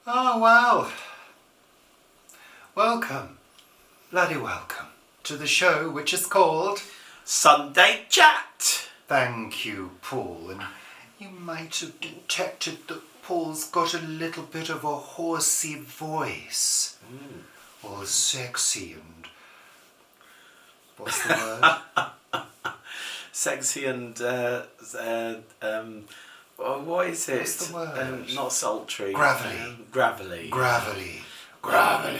Oh, well. Welcome, bloody welcome, to the show which is called Sunday Chat. Thank you, Paul. And you might have detected that Paul's got a little bit of a horsey voice. All sexy and... what's the word? Sexy and, what is it? What's the word? Not sultry. Gravelly. Gravelly. Gravelly. Gravelly.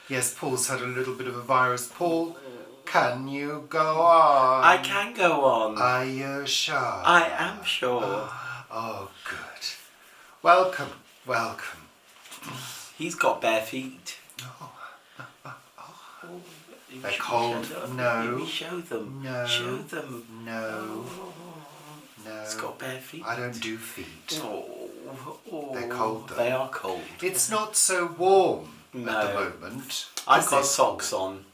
Yes, Paul's had a little bit of a virus. Paul, can you go on? I can go on. Are you sure? I am sure. Oh, good. Welcome, welcome. He's got bare feet. They're cold. No. Show them. No. Show them. No. No. It's got bare feet. I don't do feet. Oh. They're cold though. They are cold. It's not so warm at No. the moment. I've is got it? socks on.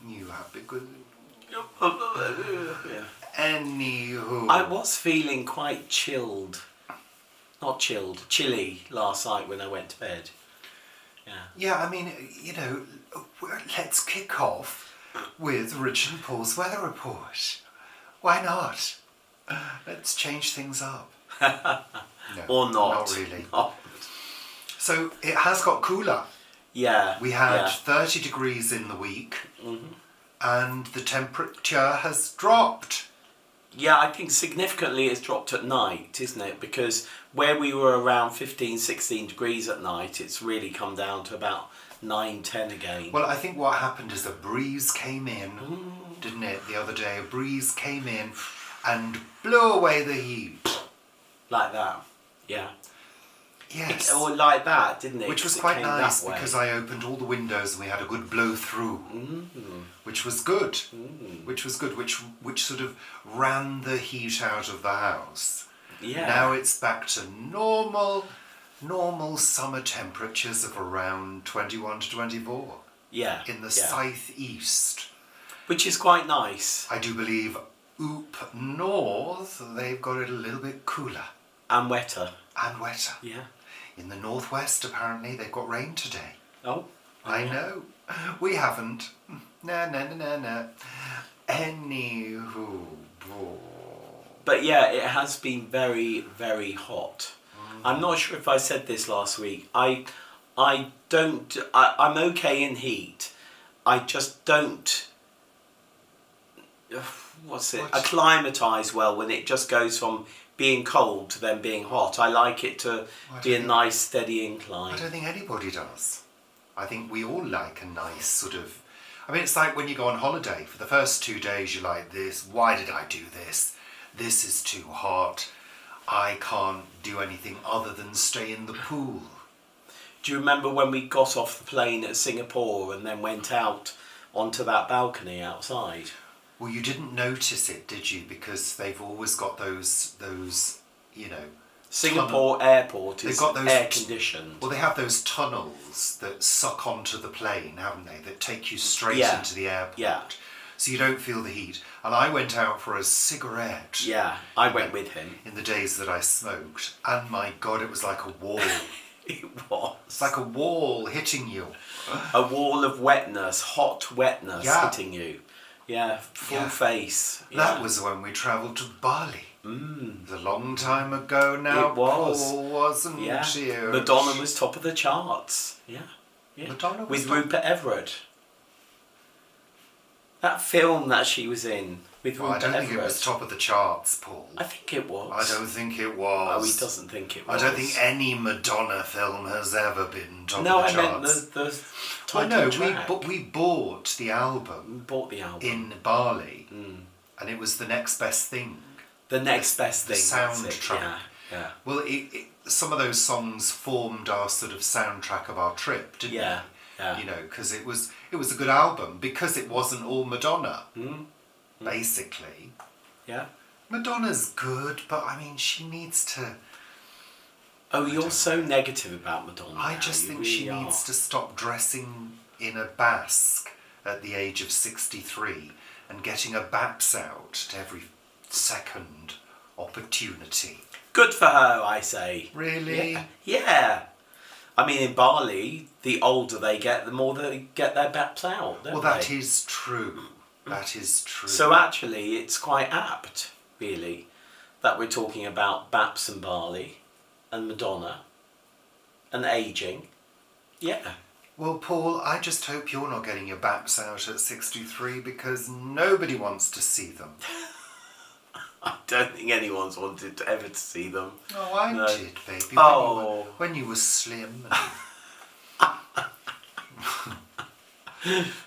You have because... Yeah. Anywho. I was feeling quite chilled. Not chilled, chilly last night when I went to bed. Yeah. Yeah, I mean, you know, let's kick off with Rich and Paul's weather report. Why not? Let's change things up. No, Or not. Not really. Not. So it has got cooler. Yeah. We had yeah. 30 degrees in the week, Mm-hmm. and the temperature has dropped. Yeah, I think significantly it's dropped at night, isn't it? Because where we were around 15, 16 degrees at night, it's really come down to about 9, 10 again. Well, I think what happened is a breeze came in, didn't it, the other day? A breeze came in and blew away the heat. Like that, yeah. Yes. Or like that, didn't it? Which was 'Cause it quite came nice that way. because I opened all the windows and we had a good blow through, which was good. Which was good, which sort of ran the heat out of the house. Yeah. Now it's back to normal summer temperatures of around 21 to 24 Yeah. in the yeah. southeast. Which is quite nice. I do believe up north they've got it a little bit cooler And wetter. and wetter. Yeah. In the northwest apparently they've got rain today. Oh. I know. We haven't. No. Anywho. But yeah, it has been very, very hot. I'm not sure if I said this last week. I'm okay in heat. I just don't, acclimatise well when it just goes from being cold to then being hot. I like it to be a nice steady incline. I don't think anybody does. I think we all like a nice sort of... I mean, it's like when you go on holiday. For the first 2 days you're like this. Why did I do this? This is too hot. I can't do anything other than stay in the pool. Do you remember when we got off the plane at Singapore and then went out onto that balcony outside? Well, you didn't notice it, did you? Because they've always got those you know... Singapore airport is got those air conditioned. Well, they have those tunnels that suck onto the plane, haven't they? That take you straight into the airport. Yeah. So you don't feel the heat. And I went out for a cigarette. Yeah, I went with him. In the days that I smoked. And my God, it was like a wall. It was. It's like a wall hitting you. A wall of wetness, hot wetness hitting you. Yeah, full face. Yeah. That was when we travelled to Bali. It was a long time ago now. It was. Paul, wasn't it? Madonna was top of the charts. Yeah. Madonna was with Rupert Everett. That film that she was in with Rupert Everett. I don't think it was top of the charts, Paul. I think it was. I don't think it was. Oh, he doesn't think it was. I don't think any Madonna film has ever been top of the charts. No, I meant the title track. But we bought the album. We bought the album. In Bali. And it was the next best thing. The next best thing. The soundtrack. Yeah. Well, some of those songs formed our sort of soundtrack of our trip, didn't they? Yeah. You know, because it was a good album because it wasn't all Madonna, basically. Yeah. Madonna's good, but I mean, she needs to... Oh, you're so negative about Madonna. I just think she needs to stop dressing in a basque at the age of 63 and getting her baps out at every second opportunity. Good for her, I say. Really? Yeah. Yeah. I mean, in Bali, the older they get, the more they get their baps out, don't Well, they? that is true. That is true. So actually, it's quite apt, really, that we're talking about Baps and Bali and Madonna and ageing. Yeah. Well, Paul, I just hope you're not getting your baps out at 63 because nobody wants to see them. I don't think anyone's wanted ever to see them. Oh, I No. did, baby. Oh. When you were slim.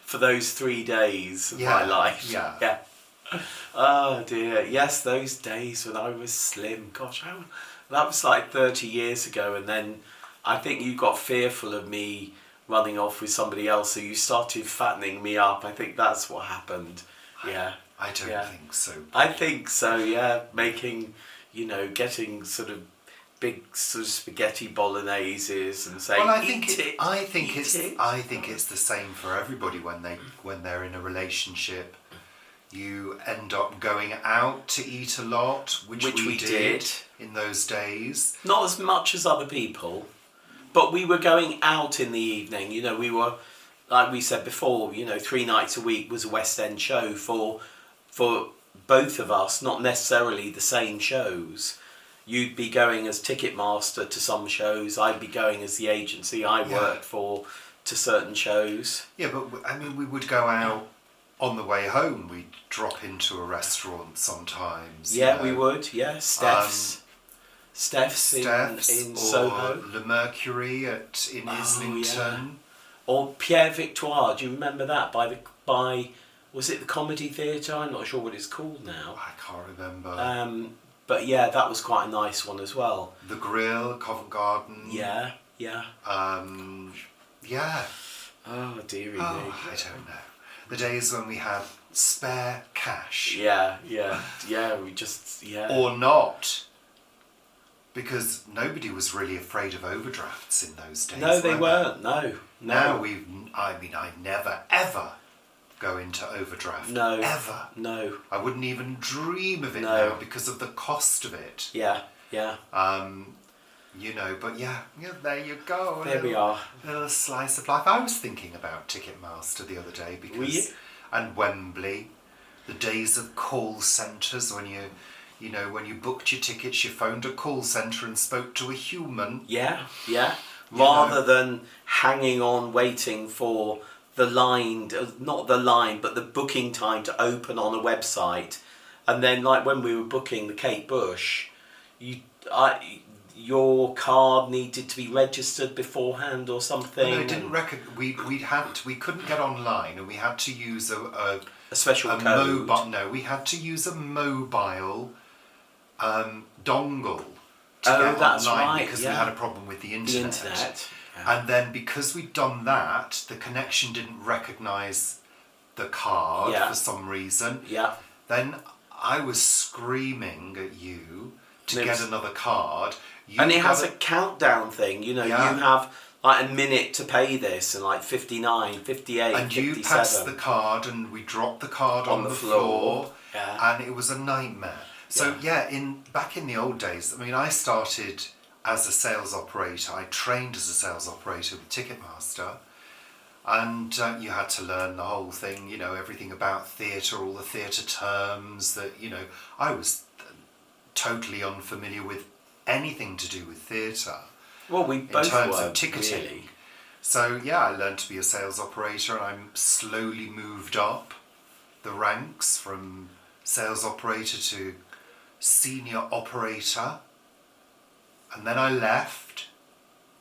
For those 3 days of Yeah, my life. yeah. Oh dear. Yes, those days when I was slim. Gosh, that was like 30 years ago. And then I think you got fearful of me running off with somebody else, so you started fattening me up. I think that's what happened. Yeah. I don't Yeah. think so. I think so, yeah. Making, getting sort of big sort of spaghetti bologneses and saying, Well, I think it's the same for everybody when they're in a relationship. You end up going out to eat a lot, which we did in those days. Not as much as other people, but we were going out in the evening. We were, like we said before, 3 nights a week was a West End show for both of us, not necessarily the same shows. You'd be going as Ticketmaster to some shows, I'd be going as the agency I worked for to certain shows. Yeah, but I mean, we would go out on the way home. We'd drop into a restaurant sometimes. Yeah, we would, yeah. Steph's in or Soho. Le Mercury in Islington. Yeah. Or Pierre Victoire, do you remember that? By was it the Comedy Theatre? I'm not sure what it's called now. I can't remember. But yeah, that was quite a nice one as well. The Grill, Covent Garden. Yeah. Yeah. Oh, dearie me. I don't know. The days when we had spare cash. Yeah, we just, Or not. Because nobody was really afraid of overdrafts in those days. No, they weren't. No. Now I never ever go into overdraft. No. Ever. No. I wouldn't even dream of it now because of the cost of it. Yeah. But there you go. There we are. A little slice of life. I was thinking about Ticketmaster the other day because, and Wembley, the days of call centres when when you booked your tickets, you phoned a call centre and spoke to a human. Yeah. Rather than hanging on waiting for the line, not the line, but the booking time to open on a website. And then, like when we were booking the Kate Bush, your card needed to be registered beforehand or something. No, it didn't we couldn't get online, and we had to use a special code. We had to use a mobile dongle to get that's online right, because we had a problem with the internet. Yeah. And then because we'd done that, the connection didn't recognise the card for some reason. Yeah. Then I was screaming at you to get another card. And it has a countdown thing, you have like a minute to pay this, and like 59, 58, and 57. you passed the card, and we dropped the card on the floor. Yeah. And it was a nightmare. So back in the old days, I mean, I started as a sales operator. I trained as a sales operator with Ticketmaster, and you had to learn the whole thing, everything about theatre, all the theatre terms that, I was totally unfamiliar with anything to do with theatre. Well, we both in terms were, of ticketing. Really. So I learned to be a sales operator, and I slowly moved up the ranks from sales operator to senior operator, and then I left,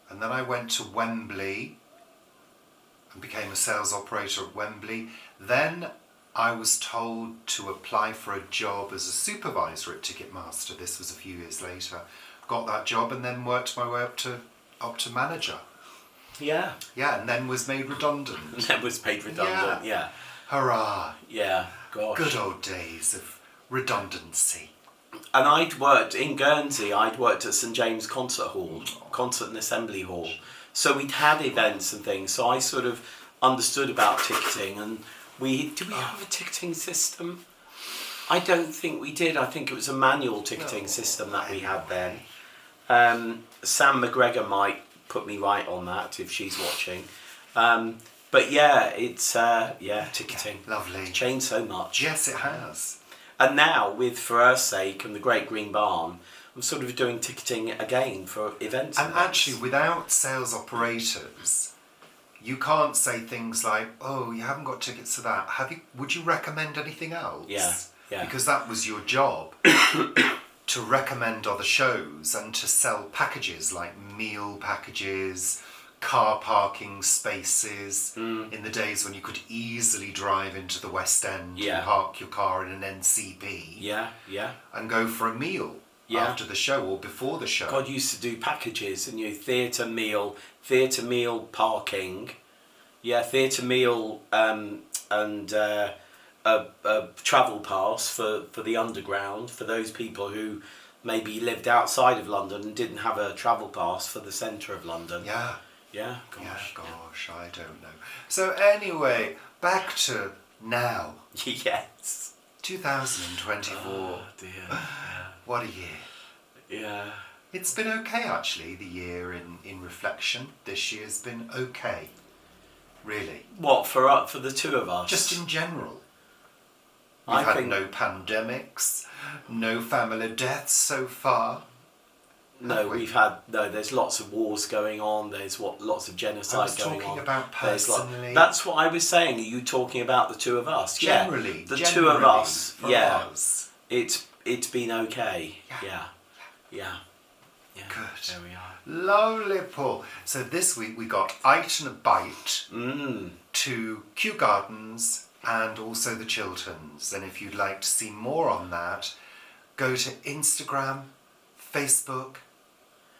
and then I went to Wembley and became a sales operator at Wembley. Then I was told to apply for a job as a supervisor at Ticketmaster. This was a few years later. Got that job and then worked my way up to manager. Yeah. Yeah, and then was made redundant. Yeah. Hurrah. Yeah, gosh. Good old days of redundancy. And I'd worked in Guernsey, I'd worked at St James Concert and Assembly Hall. So we'd had events and things, so I sort of understood about ticketing. And do we have a ticketing system? I don't think we did. I think it was a manual ticketing system that we had then. Sam McGregor might put me right on that if she's watching. But yeah, it's ticketing. Lovely. It's changed so much. Yes, it has. And now with For Her Sake and the Great Green Barn, I'm sort of doing ticketing again for events. And actually, without sales operators, you can't say things like, "Oh, you haven't got tickets to that. Would you recommend anything else?" Yeah. Because that was your job, to recommend other shows and to sell packages like meal packages, car parking spaces, in the days when you could easily drive into the West End and park your car in an NCP and go for a meal after the show or before the show. God used to do packages, and theatre meal parking, theatre meal and a travel pass for the underground for those people who maybe lived outside of London and didn't have a travel pass for the centre of London. Yeah, gosh, I don't know. So anyway, back to now. Yes. 2024. Oh dear. Yeah. What a year. Yeah. It's been okay, actually, the year in reflection. This year's been okay. Really. What, for the two of us? Just in general. We've had no pandemics, no family deaths so far. No, there's lots of wars going on, there's lots of genocide going on. I was talking about personally. That's what I was saying. Are you talking about the two of us? Generally. The two of us. Us. It's been okay. Yeah. Good. There we are. Lovely, Paul. So this week we got Ite and a Bite to Kew Gardens and also the Chilterns. And if you'd like to see more on that, go to Instagram, Facebook,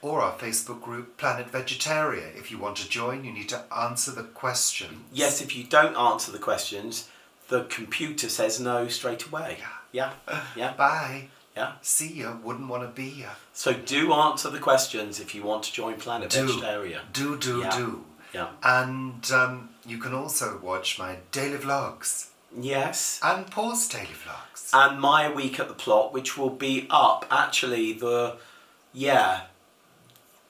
or our Facebook group, Planet Vegetaria. If you want to join, you need to answer the questions. Yes, if you don't answer the questions, the computer says no straight away. Yeah. Bye. Yeah. See ya. Wouldn't want to be ya. So do answer the questions if you want to join Planet Vegetaria. Do. Yeah. And you can also watch my daily vlogs. Yes. And Paul's daily vlogs. And my week at the plot, which will be up actually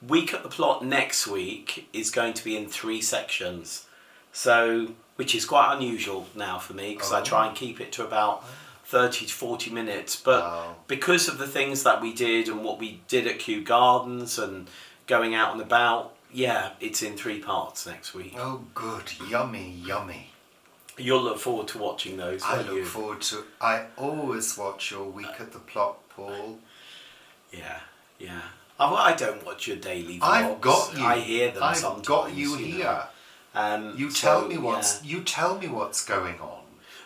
week at the plot next week is going to be in 3 sections. So, which is quite unusual now for me because I try and keep it to about 30 to 40 minutes. But because of the things that we did and what we did at Kew Gardens and going out and about, it's in 3 parts next week. Oh, good. Yummy. You'll look forward to watching those, won't you? Forward to... I always watch your week at the plot, Paul. Yeah. I don't watch your daily vlogs. I've got you. I hear them sometimes. I've got you here. You tell me what's going on.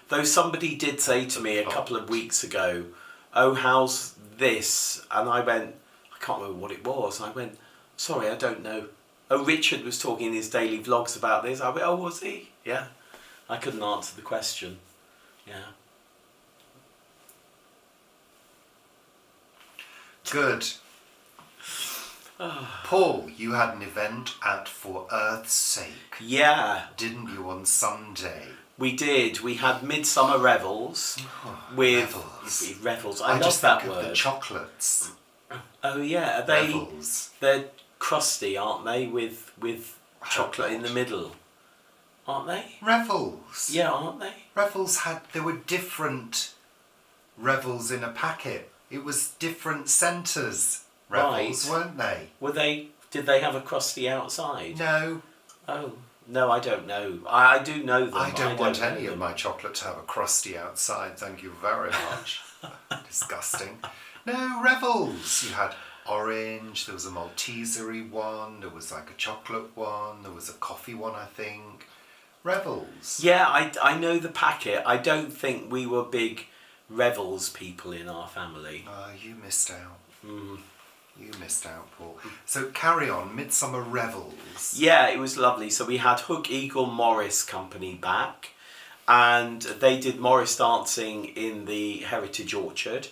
Though somebody did say to me a couple of weeks ago, "Oh, how's this?" And I went, I can't remember what it was. And I went, "Sorry, I don't know." Oh, Richard was talking in his daily vlogs about this. I went, "Oh, was he?" Yeah. I couldn't answer the question. Yeah. Good. Paul, you had an event at For Earth's Sake. Yeah. Didn't you, on Sunday? We did. We had Midsummer Revels with Revels. I love that word. The chocolates. Oh yeah, are they? Revels. They're crusty, aren't they? With chocolate in the middle, aren't they? Revels. Yeah, aren't they? Revels there were different Revels in a packet. It was different centres. Revels, weren't they? Were they? Did they have a crusty outside? No. Oh. No, I don't know. I do know them. I don't want any of my chocolate to have a crusty outside, thank you very much. Disgusting. No, Revels. You had orange, there was a Maltesery one, there was like a chocolate one, there was a coffee one, I think. Revels. Yeah, I know the packet. I don't think we were big Revels people in our family. You missed out. You missed out, Paul. So carry on, Midsummer Revels. Yeah, it was lovely. So we had Hook Eagle Morris Company back, and they did Morris dancing in the Heritage Orchard.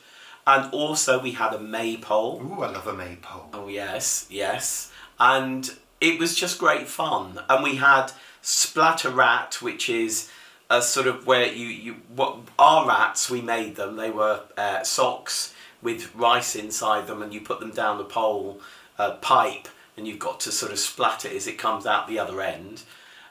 And also we had a maypole. Ooh, I love a maypole. Oh, yes. And it was just great fun. And we had Splatter Rat, which is a sort of where what our rats, we made them. They were socks with rice inside them, and you put them down the pole pipe, and you've got to sort of splat it as it comes out the other end.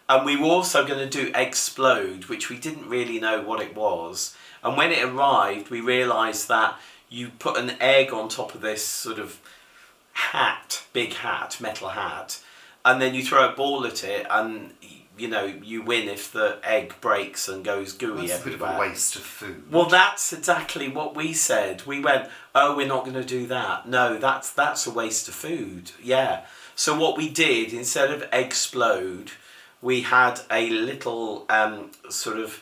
And we were also going to do explode, which we didn't really know what it was. And when it arrived, we realised that you put an egg on top of this sort of big hat, metal hat, and then you throw a ball at it, and you win if the egg breaks and goes gooey That's everywhere. a bit of a waste of food. Well, that's exactly what we said. We went, oh, we're not going to do that. No, that's a waste of food. Yeah. So what we did, instead of explode, we had a little sort of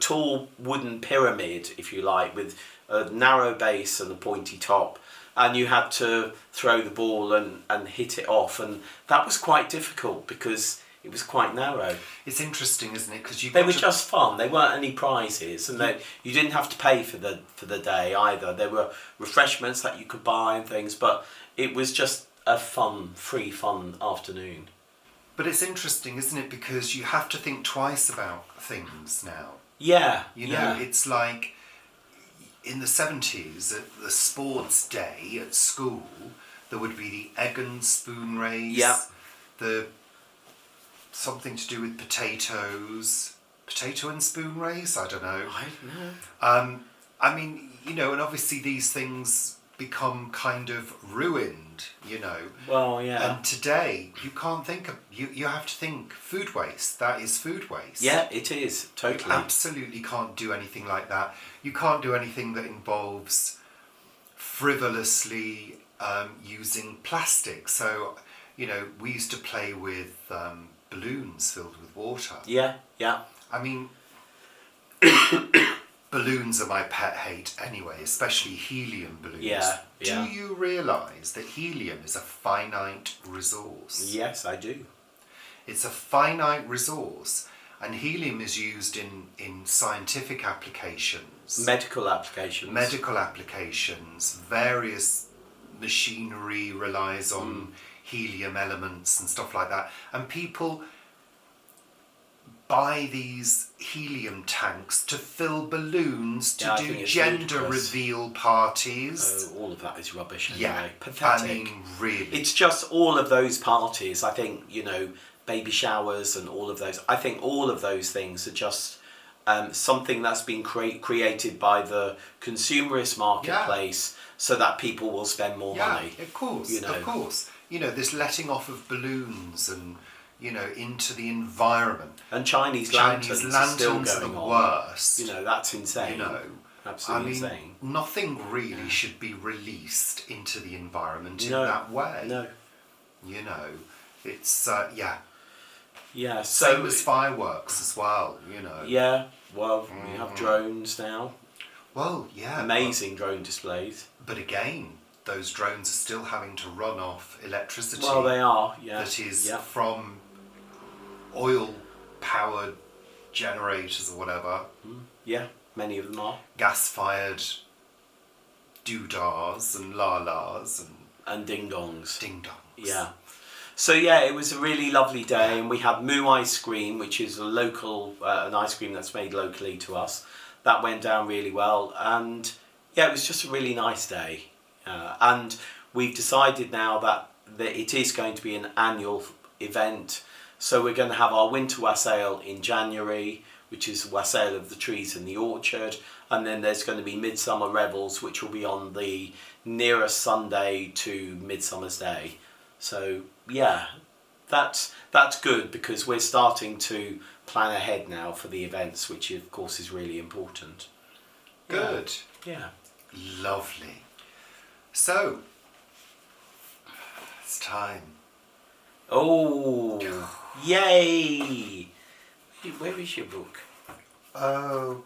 tall wooden pyramid, if you like, with a narrow base and a pointy top. And you had to throw the ball and hit it off. And that was quite difficult because it was quite narrow. It's interesting, isn't it? Because they were just fun. They weren't any prizes, and you didn't have to pay for the day either. There were refreshments that you could buy and things, but it was just a free fun afternoon. But it's interesting, isn't it? Because you have to think twice about things now. Yeah. It's like in the 70s, at the sports day at school, there would be the egg and spoon race. Yeah. Something to do with potatoes. Potato and spoon race? I don't know. I don't know. I mean, and obviously these things become kind of ruined, Well, yeah. And today, you can't think of... You have to think food waste. That is food waste. Yeah, it is. Totally. You absolutely can't do anything like that. You can't do anything that involves frivolously using plastic. So, we used to play with balloons filled with water. Yeah. I mean, balloons are my pet hate anyway, especially helium balloons. Yeah. Do you realise that helium is a finite resource? Yes, I do. It's a finite resource, and helium is used in scientific applications. Medical applications. Various machinery relies on helium elements and stuff like that. And people buy these helium tanks to fill balloons to do gender reveal parties. Oh, all of that is rubbish anyway. Yeah, Pathetic. I mean, really. It's just all of those parties, I think, baby showers and all of those. I think all of those things are just something that's been created by the consumerist marketplace so that people will spend more money. Yeah, of course. This letting off of balloons and, into the environment. And Chinese lanterns are still going on. Worst. That's insane. Absolutely insane. Nothing really should be released into the environment in that way. No. It's, Yeah, same as fireworks as well, Yeah, well, we have drones now. Well, yeah. Amazing drone displays. But again, those drones are still having to run off electricity. Well, they are, yeah. That is from oil-powered generators or whatever. Yeah, many of them are. Gas-fired doodahs and la-las and ding-dongs. Ding-dongs. Yeah. So yeah, it was a really lovely day, and we had Moo ice cream, which is a local, an ice cream that's made locally to us. That went down really well, and yeah, it was just a really nice day. And we've decided now that it is going to be an annual event. So we're going to have our winter wassail in January, which is the wassail of the trees in the orchard, and then there's going to be Midsummer Revels, which will be on the nearest Sunday to Midsummer's Day. So yeah, that's good because we're starting to plan ahead now for the events, which of course is really important. Good. Yeah. Lovely. So, it's time. Oh, yay! Where is your book? Oh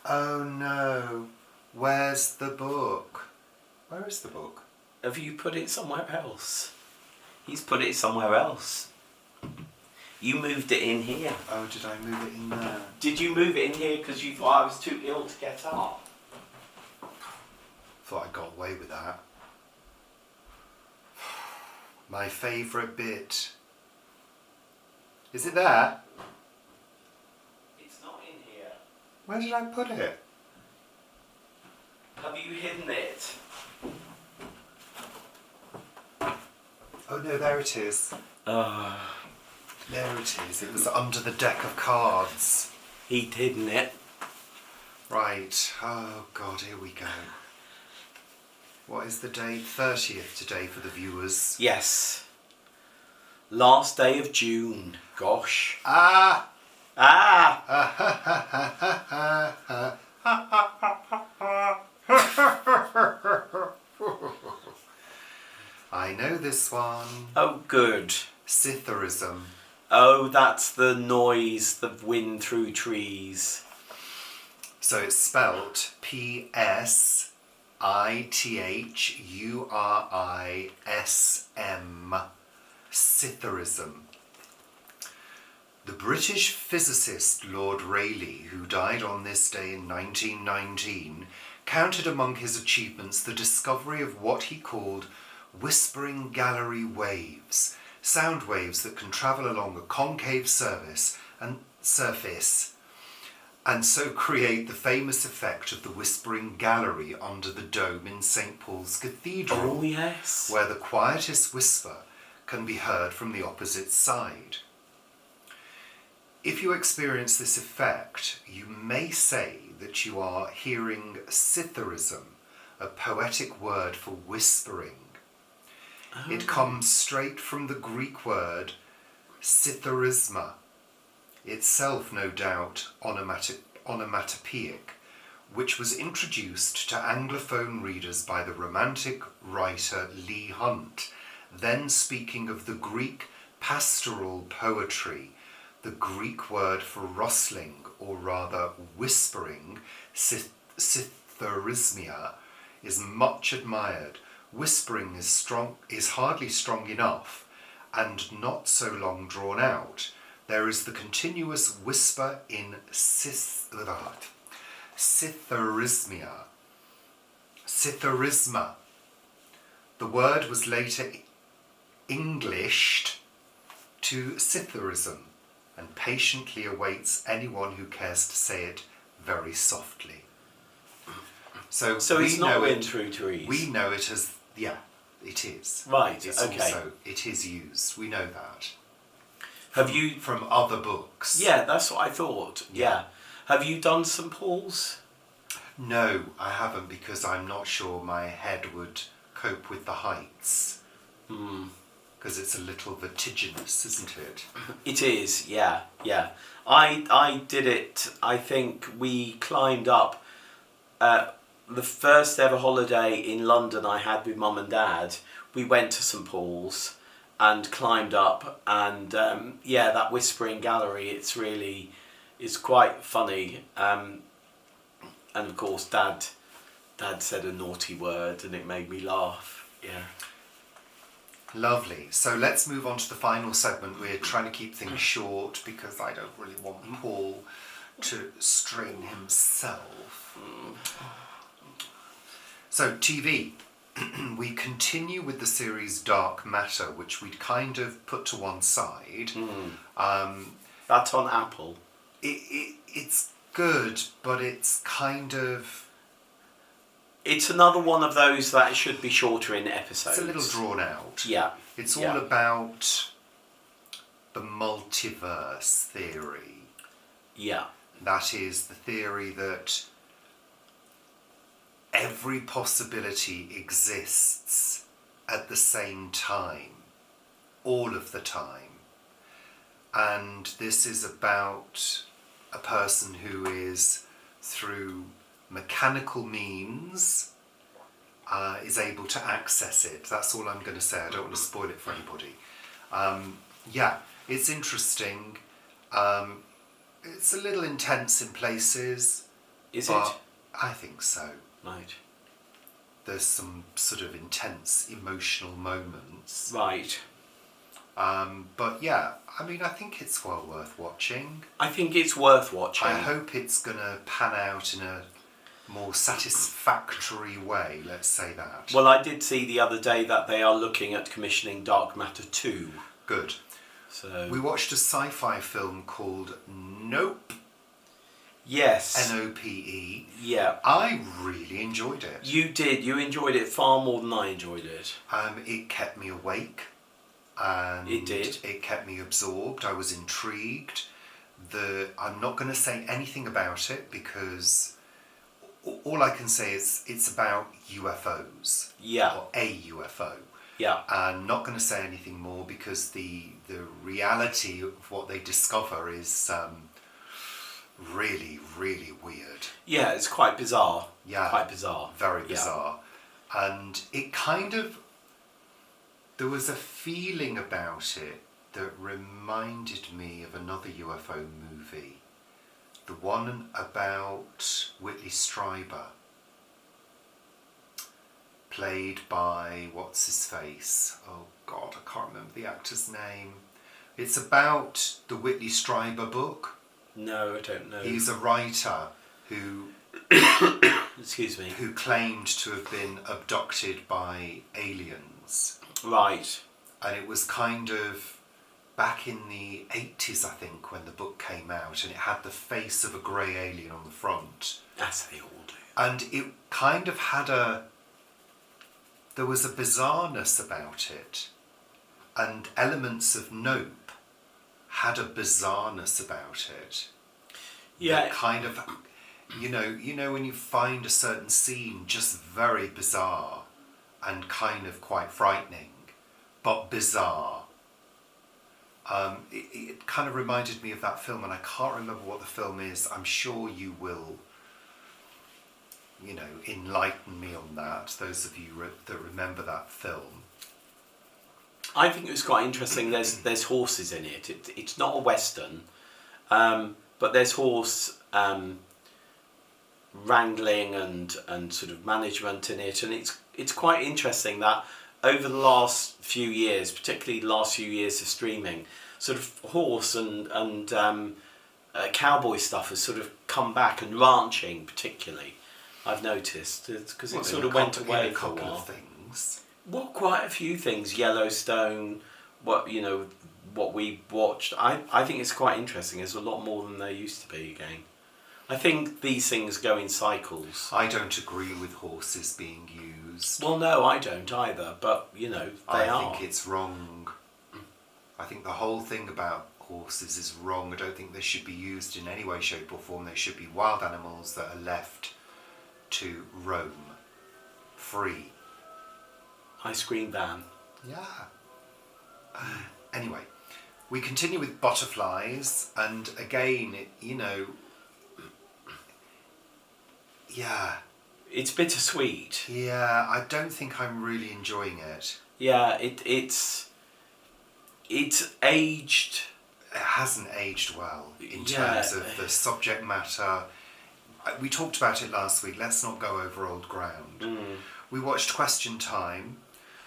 no. Where's the book? Where is the book? Have you put it somewhere else? He's put it somewhere else. You moved it in here. Oh, did I move it in there? Did you move it in here because you thought I was too ill to get up? Thought I got away with that. My favourite bit. Is it there? It's Where did I put it? Have you hidden it? Oh no, there it is. There it is. It was under the deck of cards. He'd hidden it. Right. Oh God, here we go. What is the date? 30th today for the viewers. Yes. Last day of June. Gosh. Ah! I know this one. Oh, good. Scytherism. Oh, that's the noise, the wind through trees. So it's spelt P-S-I-T-H-U-R-I-S-M. Scytherism. The British physicist Lord Rayleigh, who died on this day in 1919, counted among his achievements the discovery of what he called whispering gallery waves, sound waves that can travel along a concave surface and so create the famous effect of the whispering gallery under the dome in St. Paul's Cathedral, Oh, yes. where the quietest whisper can be heard from the opposite side. If you experience this effect, you may say that you are hearing Scytherism, a poetic word for whispering. Oh. It comes straight from the Greek word Scytherisma, itself no doubt onomatopoeic, which was introduced to Anglophone readers by the Romantic writer Leigh Hunt, then speaking of the Greek pastoral poetry. The Greek word for rustling, or rather whispering, Cytherismia, is much admired. Whispering is hardly strong enough, and not so long drawn out. There is the continuous whisper in Cytherismia. Cytherisma. The word was later Englished to Scytherism, and patiently awaits anyone who cares to say it very softly. So it's not wind through trees. We know it as, yeah, it is. Right, It's okay. also, it is used. We know that. Have you... From other books. Yeah, that's what I thought. Yeah. Have you done St. Paul's? No, I haven't, because I'm not sure my head would cope with the heights. Because it's a little vertiginous, isn't it? It is, yeah. I did it, I think we climbed up the first ever holiday in London I had with Mum and Dad. We went to St. Paul's and climbed up, and that whispering gallery, it's quite funny. And of course Dad said a naughty word and it made me laugh. Yeah. Lovely. So let's move on to the final segment. We're trying to keep things short because I don't really want Paul to strain himself. So TV. We continue with the series Dark Matter, which we'd kind of put to one side. That's on Apple. It's good, but it's kind of... It's another one of those that it should be shorter in episodes. It's a little drawn out. Yeah. It's all about the multiverse theory. Yeah. That is the theory that every possibility exists at the same time, all of the time. And this is about a person who is, through mechanical means, is able to access it. That's all I'm going to say. I don't want to spoil it for anybody. It's interesting. It's a little intense in places. Is it? I think so. Right. There's some sort of intense emotional moments. Right. But yeah, I mean, I think it's well worth watching. I think it's worth watching. I hope it's going to pan out in a more satisfactory way, let's say that. Well, I did see the other day that they are looking at commissioning Dark Matter 2. Good. So We watched a sci-fi film called Nope. Yes. NOPE. Yeah. I really enjoyed it. You did. You enjoyed it far more than I enjoyed it. It kept me awake. And It did. It kept me absorbed. I was intrigued. I'm not going to say anything about it because all I can say is it's about UFOs. Yeah. Or a UFO. Yeah. And not going to say anything more because the reality of what they discover is really, really weird. Yeah, it's quite bizarre. Yeah. Quite bizarre. Very bizarre. Yeah. And it kind of... There was a feeling about it that reminded me of another UFO movie. The one about Whitley Strieber. Played by, what's his face? Oh God, I can't remember the actor's name. It's about the Whitley Strieber book. No, I don't know. He's a writer who... Excuse me. Who claimed to have been abducted by aliens. Right. And it was kind of back in the 80s, I think, when the book came out, and it had the face of a grey alien on the front. As they all do. And it kind of had there was a bizarreness about it, and elements of Nope had a bizarreness about it. Yeah. That kind of, you know when you find a certain scene just very bizarre and kind of quite frightening, but bizarre. It kind of reminded me of that film, and I can't remember what the film is. I'm sure you will, enlighten me on that, those of you that remember that film. I think it was quite interesting. There's horses in it. It's not a Western, but there's horse wrangling and sort of management in it, and it's quite interesting that over the last few years, particularly the last few years of streaming, sort of horse and cowboy stuff has sort of come back, and ranching particularly, I've noticed, because it sort of went away for a while. Of things. Well, quite a few things. Yellowstone, what we watched. I think it's quite interesting. There's a lot more than there used to be again. I think these things go in cycles. I don't agree with horses being used. Well, no, I don't either, but, they are. I think it's wrong. I think the whole thing about horses is wrong. I don't think they should be used in any way, shape or form. They should be wild animals that are left to roam free. Ice cream van. Yeah. Anyway, we continue with butterflies, and again, yeah. It's bittersweet. Yeah, I don't think I'm really enjoying it. Yeah, it's aged. It hasn't aged well in terms of the subject matter. We talked about it last week. Let's not go over old ground. We watched Question Time.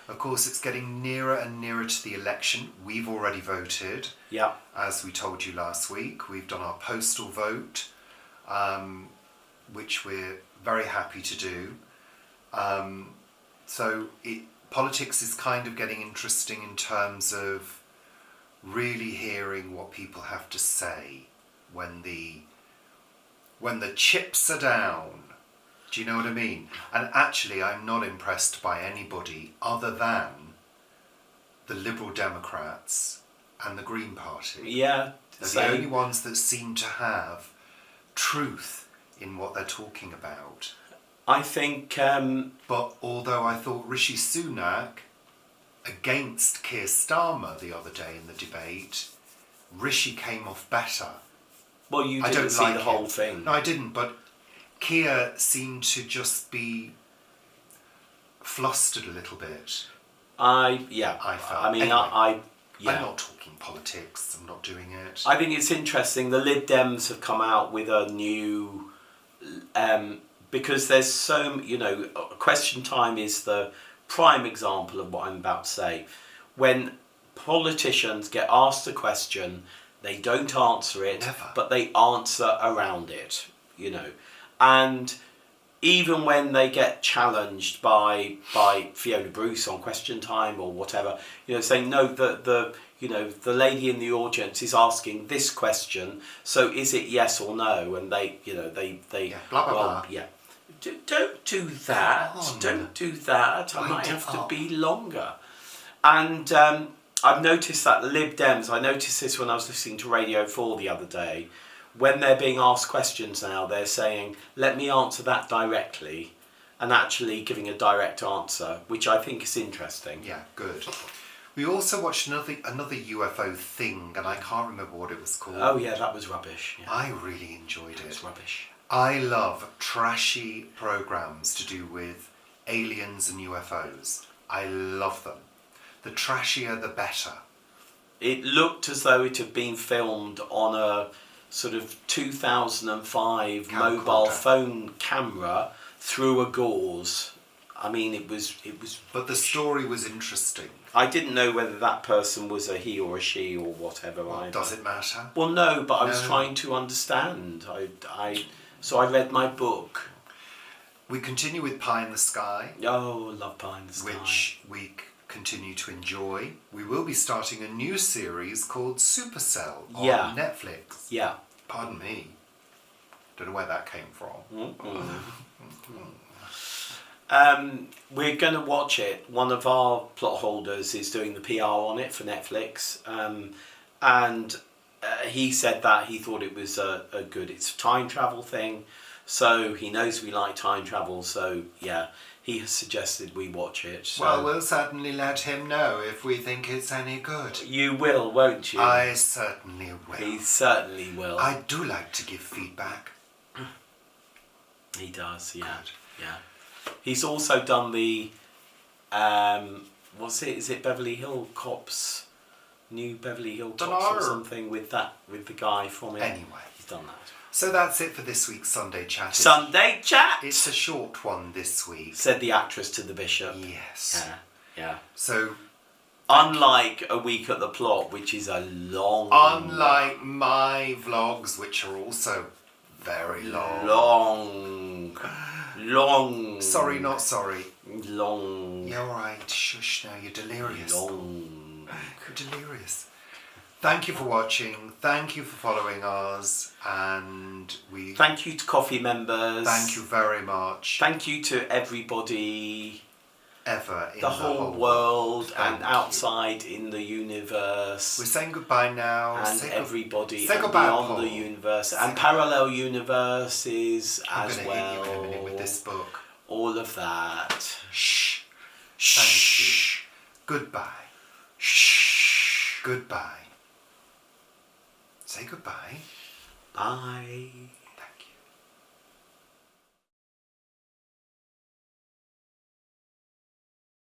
Of course, it's getting nearer and nearer to the election. We've already voted. Yeah. As we told you last week, we've done our postal vote, which we're very happy to do. Politics is kind of getting interesting in terms of really hearing what people have to say when the chips are down. Do you know what I mean? And actually, I'm not impressed by anybody other than the Liberal Democrats and the Green Party. Yeah. They're the only ones that seem to have truth in what they're talking about. I think... But although I thought Rishi Sunak against Keir Starmer the other day in the debate, Rishi came off better. Well, you didn't see the whole thing. No, I didn't, but Keir seemed to just be flustered a little bit. I felt. I mean, anyway, I'm not talking politics. I'm not doing it. I think it's interesting. The Lib Dems have come out with a new... because there's Question Time is the prime example of what I'm about to say. When politicians get asked a question, they don't answer it, Never. but they answer around it, And even when they get challenged by Fiona Bruce on Question Time or whatever, saying no, the lady in the audience is asking this question, so is it yes or no? And they blah blah blah. Yeah. Don't do that. Don't do that. I might have to be longer. And I've noticed that Lib Dems, I noticed this when I was listening to Radio 4 the other day, when they're being asked questions now, they're saying, let me answer that directly, and actually giving a direct answer, which I think is interesting. Yeah, good. We also watched another UFO thing, and I can't remember what it was called. Oh yeah, that was rubbish. Yeah. I really enjoyed it. It was rubbish. I love trashy programs to do with aliens and UFOs. I love them. The trashier, the better. It looked as though it had been filmed on a sort of 2005 mobile phone camera through a gauze. I mean, it was. But the story was interesting. I didn't know whether that person was a he or a she or whatever. Well, does it matter? Well, no, but I was trying to understand. So I read my book. We continue with Pie in the Sky. Oh, love Pie in the Sky. Which we continue to enjoy. We will be starting a new series called Supercell on Netflix. Yeah. Pardon me. Don't know where that came from. We're going to watch it. One of our plot holders is doing the PR on it for Netflix. And he said that he thought it was a good, it's a time travel thing. So he knows we like time travel. So yeah, he has suggested we watch it. So. Well, we'll certainly let him know if we think it's any good. You will, won't you? I certainly will. He certainly will. I do like to give feedback. He does, yeah. Good. Yeah. He's also done the, what's it? Is it Beverly Hill Cops? New Beverly Hill Cops or something with the guy from it. Anyway. He's done that. So that's it for this week's Sunday Chat. Sunday Chat! It's a short one this week. Said the actress to the bishop. Yes. Yeah. So, unlike A Week at the Plot, which is a long... Unlike my vlogs, which are also very long. Long. Sorry, not sorry. Long. You're alright. Shush now, you're delirious. Long. You're delirious. Thank you for watching. Thank you for following us. And we... Thank you to Coffee members. Thank you very much. Thank you to everybody... Ever in the whole world and you. Outside in the universe. We're saying goodbye now. And everybody say goodbye, beyond Paul. the universe. And parallel universes I'm as gonna well. hit you in a minute with this book. All of that. Shh. Thank you. Goodbye. Shh. Goodbye. Say goodbye. Bye.